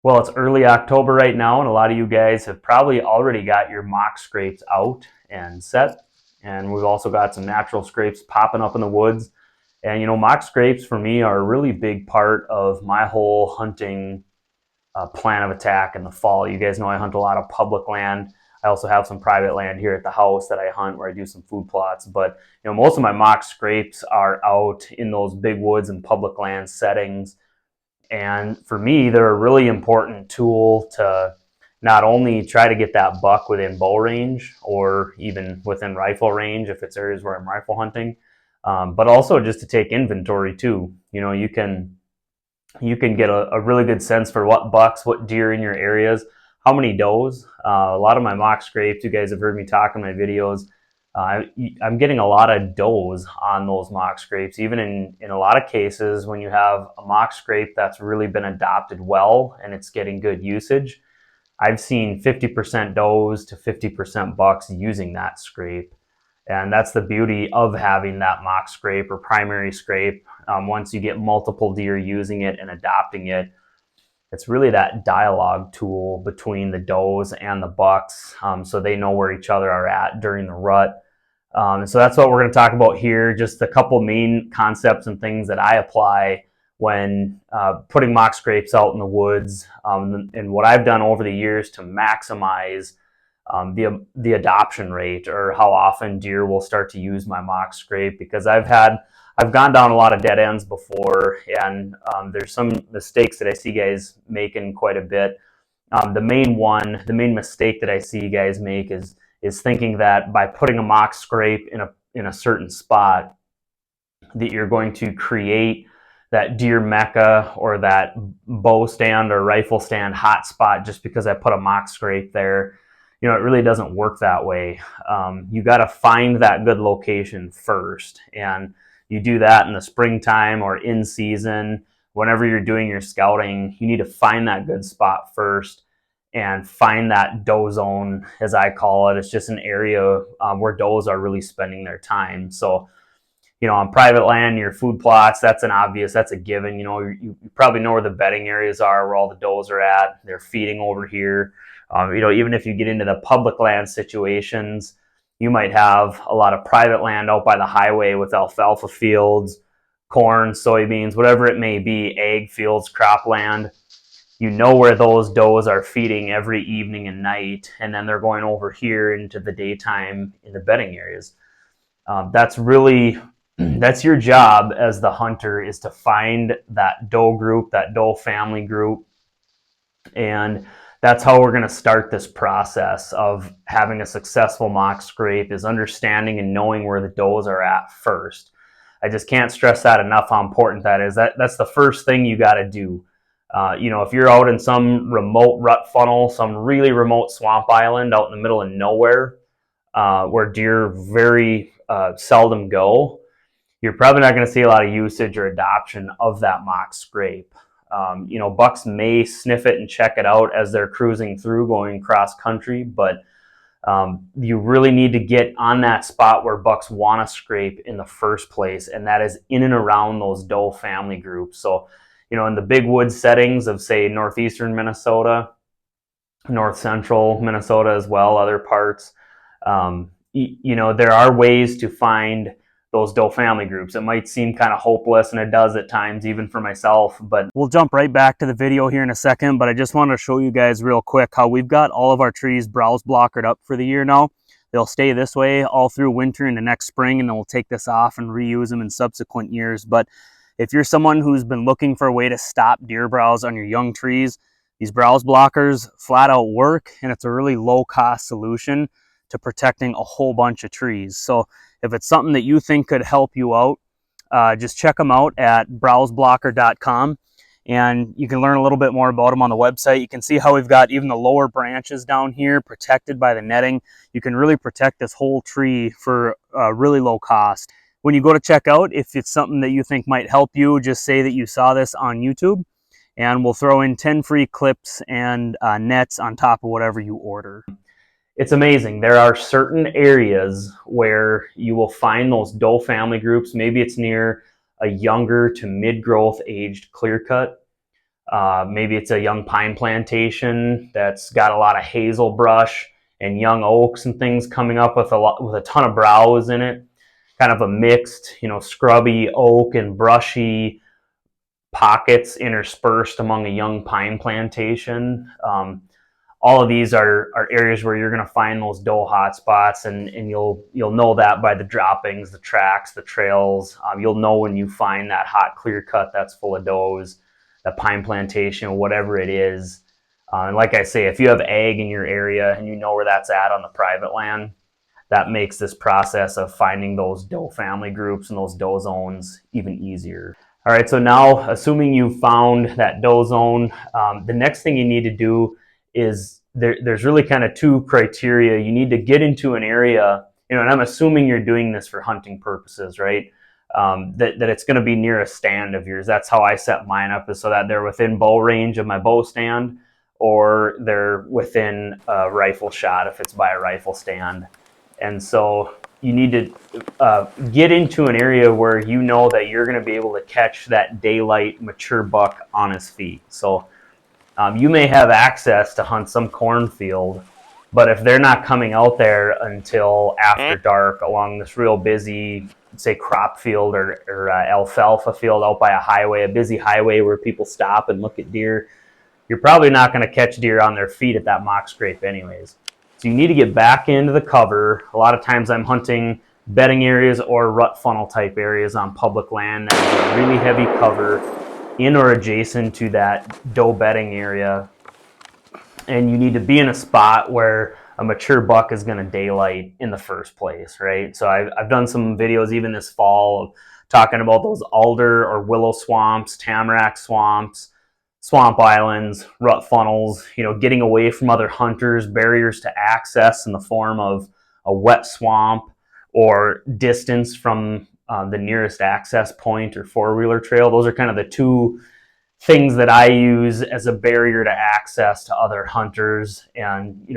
Well, it's early October right now, and a lot of you guys have probably already got your mock scrapes out and set. And we've also got some natural scrapes popping up in the woods. And mock scrapes for me are a really big part of my whole hunting plan of attack in the fall. You guys know I hunt a lot of public land. I also have some private land here at the house that I hunt where I do some food plots. But most of my mock scrapes are out in those big woods and public land settings. And for me, they're a really important tool to not only try to get that buck within bow range or even within rifle range if it's areas where I'm rifle hunting, but also just to take inventory too. You can get a really good sense for what bucks, what deer in your areas, how many does. A lot of my mock scrapes, you guys have heard me talk in my videos. I'm getting a lot of does on those mock scrapes, even in a lot of cases when you have a mock scrape that's really been adopted well and it's getting good usage. I've seen 50% does to 50% bucks using that scrape. And that's the beauty of having that mock scrape or primary scrape. Once you get multiple deer using it and adopting it, it's really that dialogue tool between the does and the bucks, so they know where each other are at during the rut. So that's what we're going to talk about here. Just a couple main concepts and things that I apply when putting mock scrapes out in the woods, and what I've done over the years to maximize the adoption rate, or how often deer will start to use my mock scrape, because I've gone down a lot of dead ends before, and there's some mistakes that I see guys making quite a bit. The main mistake that I see you guys make is thinking that by putting a mock scrape in a certain spot, that you're going to create that deer mecca or that bow stand or rifle stand hot spot just because I put a mock scrape there. It really doesn't work that way. You got to find that good location first, and you do that in the springtime or in season. Whenever you're doing your scouting, you need to find that good spot first and find that doe zone, as I call it. It's just an area where does are really spending their time. So, on private land, your food plots, that's a given. You probably know where the bedding areas are, where all the does are at. They're feeding over here. Even if you get into the public land situations, you might have a lot of private land out by the highway with alfalfa fields, corn, soybeans, whatever it may be, ag fields, cropland. You know where those does are feeding every evening and night, and then they're going over here into the daytime in the bedding areas. That's your job as the hunter, is to find that doe group, that doe family group, and that's how we're going to start this process of having a successful mock scrape, is understanding and knowing where the does are at first. I just can't stress that enough, how important that is. That's the first thing you got to do. If you're out in some remote rut funnel, some really remote swamp island out in the middle of nowhere, where deer very seldom go, you're probably not going to see a lot of usage or adoption of that mock scrape. Bucks may sniff it and check it out as they're cruising through, going cross country, but you really need to get on that spot where bucks want to scrape in the first place, and that is in and around those doe family groups. So, in the big woods settings of, say, northeastern Minnesota, north central Minnesota as well, other parts, there are ways to find those doe family groups. It might seem kind of hopeless, and it does at times, even for myself, but we'll jump right back to the video here in a second. But I just wanted to show you guys real quick how we've got all of our trees browse blockered up for the year now. They'll stay this way all through winter into next spring, and then we'll take this off and reuse them in subsequent years. But if you're someone who's been looking for a way to stop deer browse on your young trees, these browse blockers flat out work, and it's a really low cost solution to protecting a whole bunch of trees. So if it's something that you think could help you out, just check them out at browseblocker.com, and you can learn a little bit more about them on the website. You can see how we've got even the lower branches down here protected by the netting. You can really protect this whole tree for a really low cost. When you go to check out, if it's something that you think might help you, just say that you saw this on YouTube, and we'll throw in 10 free clips and nets on top of whatever you order. It's amazing. There are certain areas where you will find those doe family groups. Maybe it's near a younger to mid-growth aged clear cut. Maybe it's a young pine plantation that's got a lot of hazel brush and young oaks and things coming up with a ton of browse in it. Kind of a mixed, scrubby oak and brushy pockets interspersed among a young pine plantation. All of these are areas where you're going to find those doe hotspots, and you'll know that by the droppings, the tracks, the trails. You'll know when you find that hot clear cut that's full of does, the pine plantation, whatever it is. And like I say, if you have ag in your area and you know where that's at on the private land, that makes this process of finding those doe family groups and those doe zones even easier. All right, so now assuming you found that doe zone, the next thing you need to do is there's really kind of two criteria. You need to get into an area, and I'm assuming you're doing this for hunting purposes, right? That it's going to be near a stand of yours. That's how I set mine up, is so that they're within bow range of my bow stand, or they're within a rifle shot if it's by a rifle stand. And so you need to get into an area where you know that you're going to be able to catch that daylight mature buck on his feet. So you may have access to hunt some cornfield, but if they're not coming out there until after dark along this real busy, say, crop field or alfalfa field out by a highway, a busy highway where people stop and look at deer, you're probably not going to catch deer on their feet at that mock scrape anyways. So you need to get back into the cover. A lot of times I'm hunting bedding areas or rut funnel type areas on public land that is a really heavy cover in or adjacent to that doe bedding area. And you need to be in a spot where a mature buck is going to daylight in the first place, right? So I've done some videos even this fall of talking about those alder or willow swamps, tamarack swamps, swamp islands, rut funnels, getting away from other hunters, barriers to access in the form of a wet swamp or distance from the nearest access point or four-wheeler trail. Those are kind of the two things that I use as a barrier to access to other hunters. And,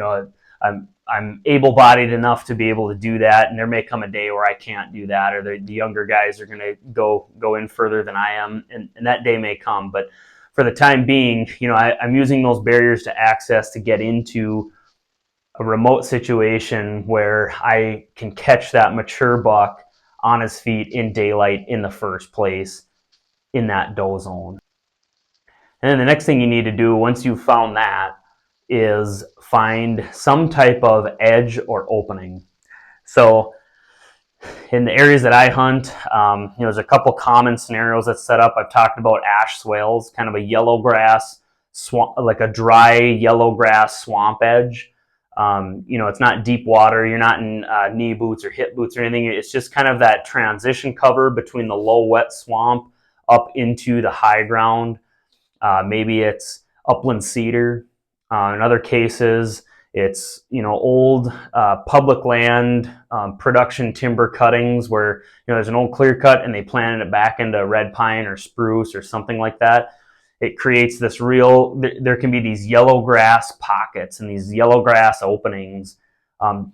I'm able-bodied enough to be able to do that, and there may come a day where I can't do that, or the younger guys are going to go in further than I am, and that day may come. But for the time being, I'm using those barriers to access to get into a remote situation where I can catch that mature buck on his feet in daylight in the first place in that doe zone. And then the next thing you need to do once you've found that is find some type of edge or opening. So in the areas that I hunt, there's a couple common scenarios that's set up. I've talked about ash swales, kind of a yellow grass swamp, like a dry yellow grass swamp edge. It's not deep water. You're not in knee boots or hip boots or anything. It's just kind of that transition cover between the low wet swamp up into the high ground. Maybe it's upland cedar. In other cases, it's old public land production timber cuttings where there's an old clear cut and they planted it back into red pine or spruce or something like that. It creates this there can be these yellow grass pockets and these yellow grass openings.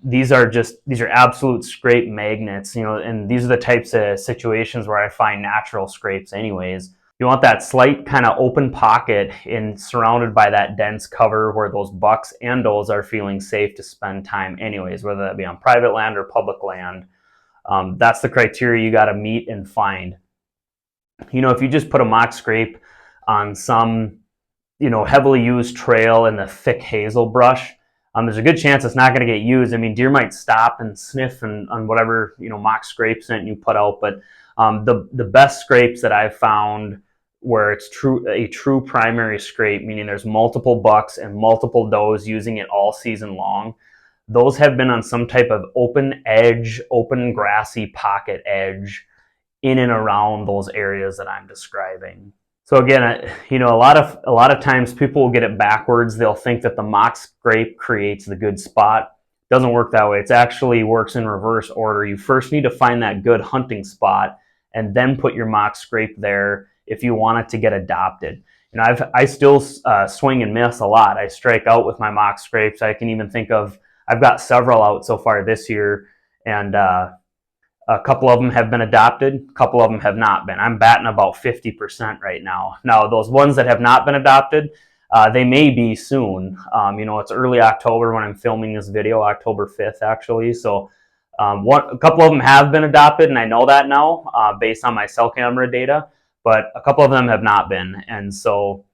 These are absolute scrape magnets, and these are the types of situations where I find natural scrapes anyways. You want that slight kind of open pocket surrounded by that dense cover where those bucks and does are feeling safe to spend time anyways, whether that be on private land or public land. That's the criteria you got to meet and find. If you just put a mock scrape on some, heavily used trail in the thick hazel brush, there's a good chance it's not going to get used. I mean, deer might stop and sniff on whatever, mock scrape scent you put out, but the best scrapes that I've found where it's a true primary scrape, meaning there's multiple bucks and multiple does using it all season long, those have been on some type of open edge, open grassy pocket edge in and around those areas that I'm describing. So again, a lot of times people will get it backwards. They'll think that the mock scrape creates the good spot. It doesn't work that way. It actually works in reverse order. You first need to find that good hunting spot and then put your mock scrape there if you want it to get adopted. I still swing and miss a lot. I strike out with my mock scrapes. I can even think of, I've got several out so far this year, and A couple of them have been adopted, a couple of them have not been. I'm batting about 50% right now. Now, those ones that have not been adopted, they may be soon. It's early October when I'm filming this video, October 5th actually. So a couple of them have been adopted, and I know that now based on my cell camera data, but a couple of them have not been. And so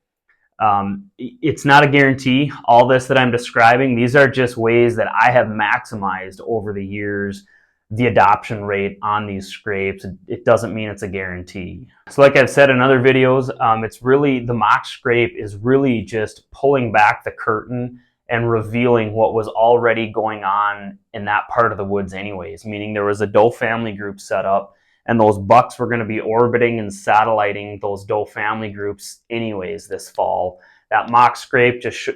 it's not a guarantee. All this that I'm describing, these are just ways that I have maximized over the years the adoption rate on these scrapes. It doesn't mean it's a guarantee. So like I've said in other videos, it's really, the mock scrape is really just pulling back the curtain and revealing what was already going on in that part of the woods anyways, meaning there was a doe family group set up, and those bucks were going to be orbiting and satelliting those doe family groups anyways this fall. That mock scrape just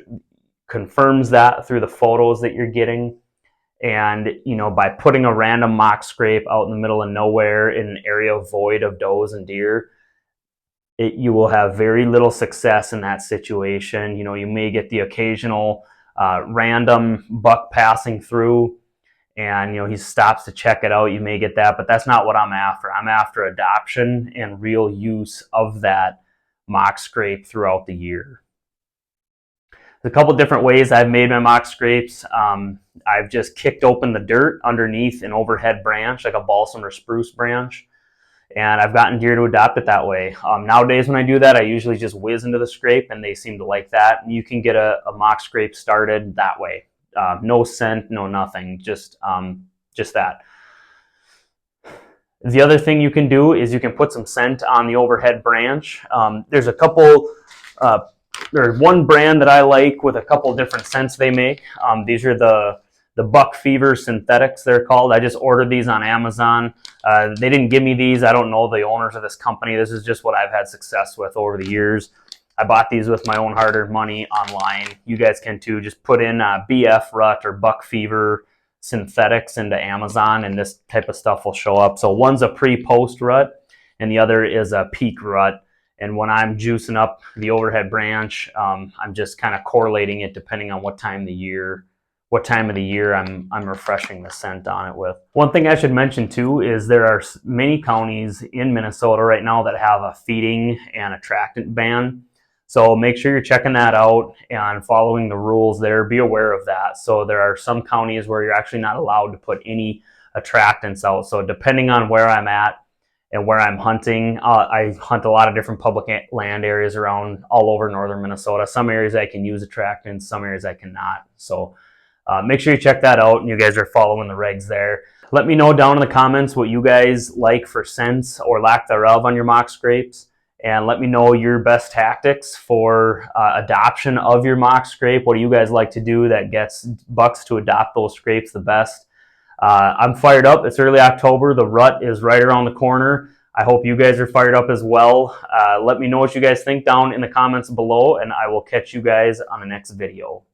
confirms that through the photos that you're getting. And, by putting a random mock scrape out in the middle of nowhere in an area void of does and deer, you will have very little success in that situation. You may get the occasional random buck passing through, and he stops to check it out. You may get that, but that's not what I'm after. I'm after adoption and real use of that mock scrape throughout the year. There's a couple different ways I've made my mock scrapes. I've just kicked open the dirt underneath an overhead branch, like a balsam or spruce branch, and I've gotten deer to adopt it that way. Nowadays when I do that, I usually just whiz into the scrape, and they seem to like that. You can get a mock scrape started that way. No scent, no nothing, just that. The other thing you can do is you can put some scent on the overhead branch. There's a couple, there's one brand that I like with a couple different scents they make. These are the Buck Fever Synthetics, they're called. I just ordered these on Amazon. They didn't give me these. I don't know the owners of this company. This is just what I've had success with over the years. I bought these with my own hard-earned money online. You guys can too. Just put in BF Rut or Buck Fever Synthetics into Amazon, and this type of stuff will show up. So one's a pre-post rut, and the other is a peak rut. And when I'm juicing up the overhead branch, I'm just kind of correlating it depending on what time of the year I'm refreshing the scent on it with. One thing I should mention too is there are many counties in Minnesota right now that have a feeding and attractant ban. So make sure you're checking that out and following the rules there. Be aware of that. So there are some counties where you're actually not allowed to put any attractants out. So depending on where I'm at and where I'm hunting, I hunt a lot of different public land areas around all over northern Minnesota. Some areas I can use attractants, some areas I cannot. So make sure you check that out and you guys are following the regs there. Let me know down in the comments what you guys like for scents or lack thereof on your mock scrapes. And let me know your best tactics for adoption of your mock scrape. What do you guys like to do that gets bucks to adopt those scrapes the best? I'm fired up. It's early October. The rut is right around the corner. I hope you guys are fired up as well. Let me know what you guys think down in the comments below, and I will catch you guys on the next video.